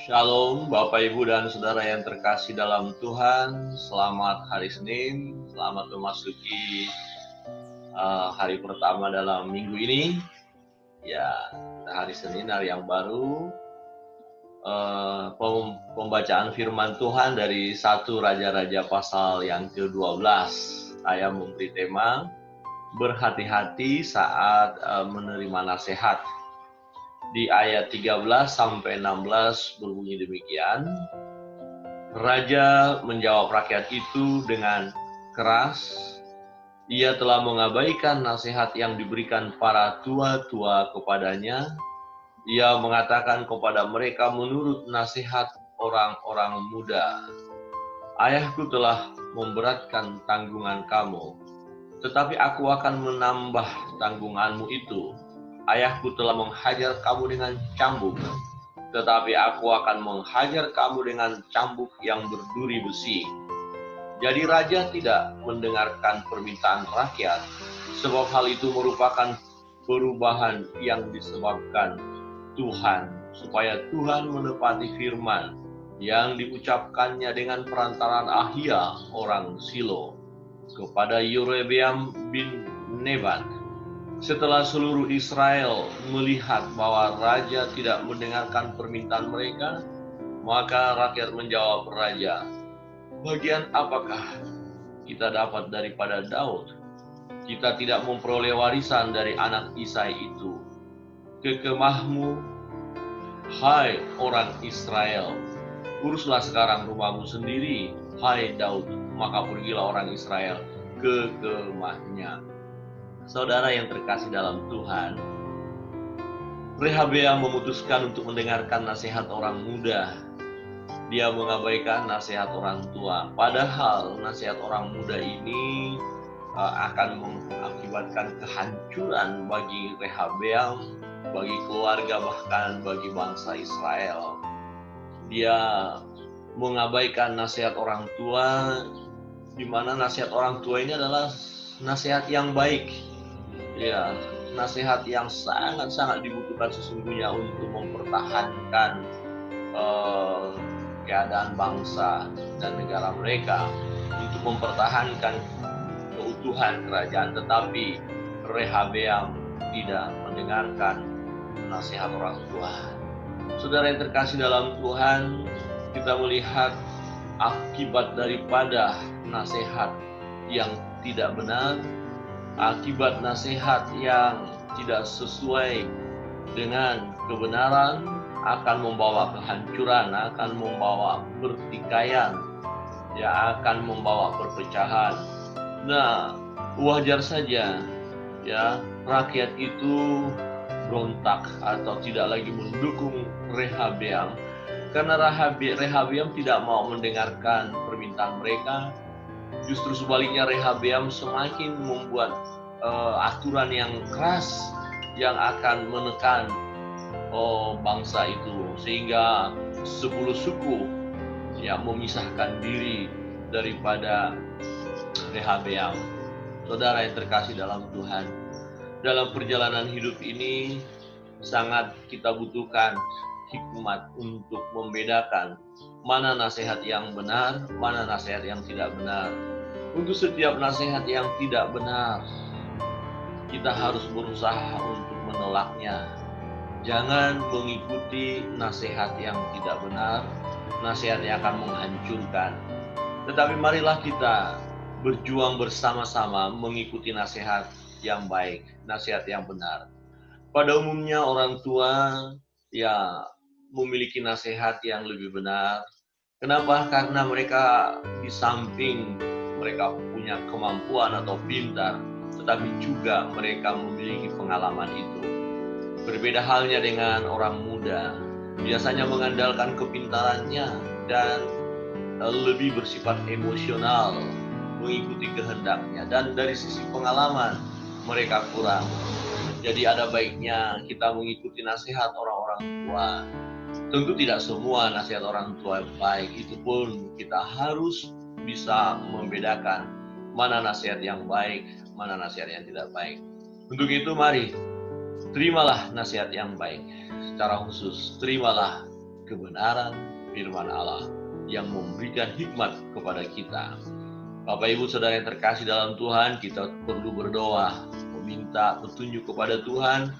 Shalom Bapak Ibu dan Saudara yang terkasih dalam Tuhan. Selamat hari Senin, selamat memasuki hari pertama dalam minggu ini. Ya, hari Senin, hari yang baru. Pembacaan firman Tuhan dari 1 Raja-Raja pasal yang ke-12. Saya memberi tema berhati-hati saat menerima nasihat. Di ayat 13 sampai 16 berbunyi demikian. Raja menjawab rakyat itu dengan keras. Ia telah mengabaikan nasihat yang diberikan para tua-tua kepadanya. Ia mengatakan kepada mereka menurut nasihat orang-orang muda. Ayahku telah memberatkan tanggungan kamu, tetapi aku akan menambah tanggunganmu itu. Ayahku telah menghajar kamu dengan cambuk, tetapi aku akan menghajar kamu dengan cambuk yang berduri besi. Jadi raja tidak mendengarkan permintaan rakyat, sebab hal itu merupakan perubahan yang disebabkan Tuhan, supaya Tuhan menepati firman yang diucapkannya dengan perantaraan Ahia orang Silo kepada Yerobeam bin Nebat. Setelah seluruh Israel melihat bahwa raja tidak mendengarkan permintaan mereka, maka rakyat menjawab raja, bagian apakah kita dapat daripada Daud? Kita tidak memperoleh warisan dari anak Isai itu. Kekemahmu, hai orang Israel, uruslah sekarang rumahmu sendiri, hai Daud, maka pergilah orang Israel ke kemahnya. Saudara yang terkasih dalam Tuhan, Rehabeam memutuskan untuk mendengarkan nasihat orang muda. Dia mengabaikan nasihat orang tua. Padahal nasihat orang muda ini akan mengakibatkan kehancuran bagi Rehabeam, bagi keluarga, bahkan bagi bangsa Israel. Dia mengabaikan nasihat orang tua, di mana nasihat orang tua ini adalah nasihat yang baik. Ya, nasihat yang sangat-sangat dibutuhkan sesungguhnya untuk mempertahankan keadaan bangsa dan negara mereka, untuk mempertahankan keutuhan kerajaan. Tetapi Rehabeam tidak mendengarkan nasihat orang tua. Saudara yang terkasih dalam Tuhan, kita melihat akibat daripada nasihat yang tidak benar, akibat nasihat yang tidak sesuai dengan kebenaran akan membawa kehancuran, akan membawa pertikaian, akan membawa perpecahan. Nah, wajar saja rakyat itu berontak atau tidak lagi mendukung Rehabeam, karena Rehabeam tidak mau mendengarkan permintaan mereka. Justru sebaliknya, Rehabeam semakin membuat aturan yang keras yang akan menekan bangsa itu, sehingga 10 suku memisahkan diri daripada Rehabeam. Saudara yang terkasih dalam Tuhan, dalam perjalanan hidup ini sangat kita butuhkan hikmat untuk membedakan mana nasihat yang benar, mana nasihat yang tidak benar. Untuk setiap nasihat yang tidak benar, kita harus berusaha untuk menolaknya. Jangan mengikuti nasihat yang tidak benar, nasihat yang akan menghancurkan. Tetapi marilah kita berjuang bersama-sama mengikuti nasihat yang baik, nasihat yang benar. Pada umumnya orang tua memiliki nasihat yang lebih benar. Kenapa? Karena mereka di samping mereka punya kemampuan atau pintar, tetapi juga mereka memiliki pengalaman itu. Berbeda halnya dengan orang muda, biasanya mengandalkan kepintarannya dan lebih bersifat emosional, mengikuti kehendaknya, dan dari sisi pengalaman mereka kurang. Jadi ada baiknya kita mengikuti nasihat orang-orang tua. Tentu tidak semua nasihat orang tua baik, itu pun kita harus bisa membedakan mana nasihat yang baik, mana nasihat yang tidak baik. Untuk itu mari terimalah nasihat yang baik. Secara khusus terimalah kebenaran firman Allah yang memberikan hikmat kepada kita. Bapak Ibu Saudara yang terkasih dalam Tuhan, kita perlu berdoa, meminta petunjuk kepada Tuhan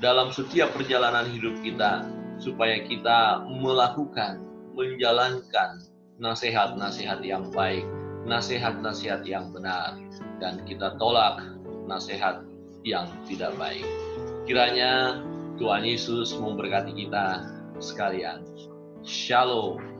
dalam setiap perjalanan hidup kita, supaya kita melakukan, menjalankan nasihat-nasihat yang baik, nasihat-nasihat yang benar, dan kita tolak nasihat yang tidak baik. Kiranya Tuhan Yesus memberkati kita sekalian. Shalom.